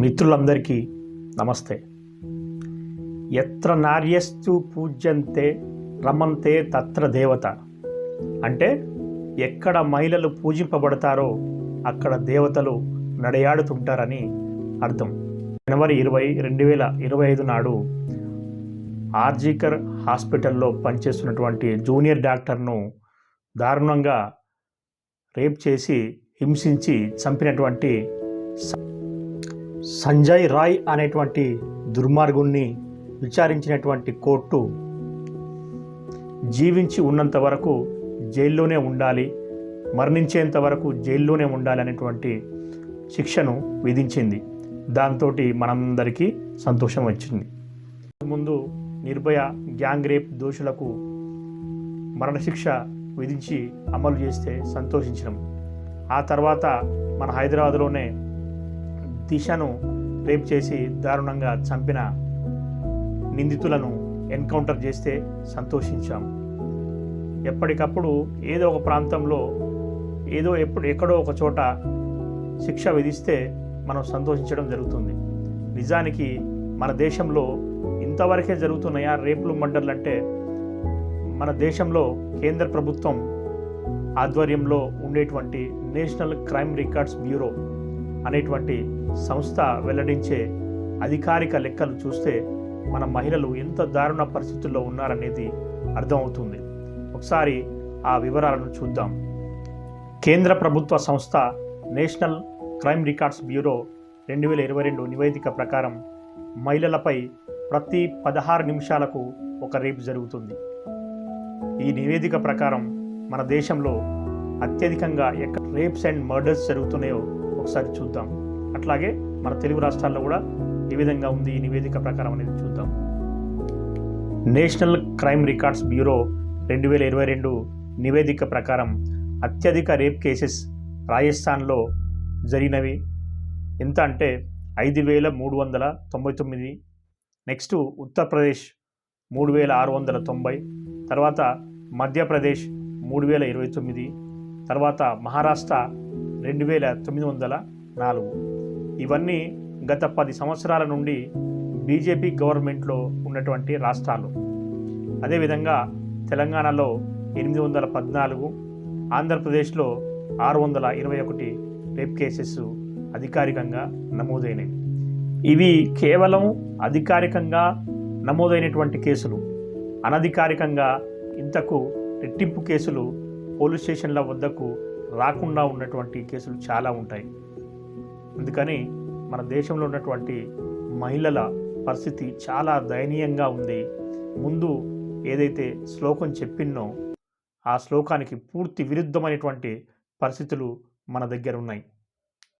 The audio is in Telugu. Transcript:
మిత్రులందరికీ నమస్తే. ఎత్ర నార్యస్తు పూజ్యంతే రమంతే తత్ర దేవత. అంటే ఎక్కడ మహిళలు పూజింపబడతారో అక్కడ దేవతలు నడయాడుతుంటారని అర్థం. జనవరి 20, 2025 నాడు ఆర్జీకర్ హాస్పిటల్లో పనిచేస్తున్నటువంటి జూనియర్ డాక్టర్ను దారుణంగా రేప్ చేసి హింసించి చంపినటువంటి సంజయ్ రాయ్ అనేటువంటి దుర్మార్గుణ్ణి విచారించినటువంటి కోర్టు జీవించి ఉన్నంత వరకు జైల్లోనే ఉండాలి, మరణించేంత వరకు జైల్లోనే ఉండాలి అనేటువంటి శిక్షను విధించింది. దాంతో మనందరికీ సంతోషం వచ్చింది. ముందు నిర్భయ గ్యాంగ్ రేప్ దోషులకు మరణశిక్ష విధించి అమలు చేస్తే సంతోషించినాం. ఆ తర్వాత మన హైదరాబాద్లోనే దిశను రేప్ చేసి దారుణంగా చంపిన నిందితులను ఎన్కౌంటర్ చేస్తే సంతోషించాం. ఎప్పటికప్పుడు ఏదో ఒక ప్రాంతంలో ఎక్కడో ఒక చోట శిక్ష విధిస్తే మనం సంతోషించడం జరుగుతుంది. నిజానికి మన దేశంలో ఇంతవరకే జరుగుతున్నాయా రేపులు, మర్డర్లు అంటే? మన దేశంలో కేంద్ర ప్రభుత్వం ఆధ్వర్యంలో ఉండేటువంటి నేషనల్ క్రైమ్ రికార్డ్స్ బ్యూరో అనేటువంటి సంస్థ వెల్లడించే అధికారిక లెక్కలు చూస్తే మన మహిళలు ఎంత దారుణ పరిస్థితుల్లో ఉన్నారనేది అర్థమవుతుంది. ఒకసారి ఆ వివరాలను చూద్దాం. కేంద్ర ప్రభుత్వ సంస్థ నేషనల్ క్రైమ్ రికార్డ్స్ బ్యూరో 2022 నివేదిక ప్రకారం మహిళలపై ప్రతి 16 నిమిషాలకు ఒక రేప్ జరుగుతుంది. ఈ నివేదిక ప్రకారం మన దేశంలో అత్యధికంగా ఎక్కడ రేప్స్ అండ్ మర్డర్స్ జరుగుతున్నాయో ఒకసారి చూద్దాం. అట్లాగే మన తెలుగు రాష్ట్రాల్లో కూడా ఏ విధంగా ఉంది ఈ నివేదిక ప్రకారం అనేది చూద్దాం. నేషనల్ క్రైమ్ రికార్డ్స్ బ్యూరో 2022 నివేదిక ప్రకారం అత్యధిక రేప్ కేసెస్ రాజస్థాన్లో జరిగినవి ఎంత అంటే 5,399. నెక్స్ట్ ఉత్తరప్రదేశ్ 3,690, తర్వాత మధ్యప్రదేశ్ 3,029, తర్వాత మహారాష్ట్ర 2,904. ఇవన్నీ గత 10 సంవత్సరాల నుండి బీజేపీ గవర్నమెంట్లో ఉన్నటువంటి రాష్ట్రాలు. అదేవిధంగా తెలంగాణలో 814, ఆంధ్రప్రదేశ్లో 621 రేప్ కేసెస్ అధికారికంగా నమోదైనవి. ఇవి కేవలం అధికారికంగా నమోదైనటువంటి కేసులు. అనధికారికంగా ఇంతకు రెట్టింపు కేసులు పోలీస్ స్టేషన్ల వద్దకు రాకుండా ఉన్నటువంటి కేసులు చాలా ఉంటాయి. అందుకని మన దేశంలో ఉన్నటువంటి మహిళల పరిస్థితి చాలా దయనీయంగా ఉంది. ముందు ఏదైతే శ్లోకం చెప్పినో ఆ శ్లోకానికి పూర్తి విరుద్ధమైనటువంటి పరిస్థితులు మన దగ్గర ఉన్నాయి.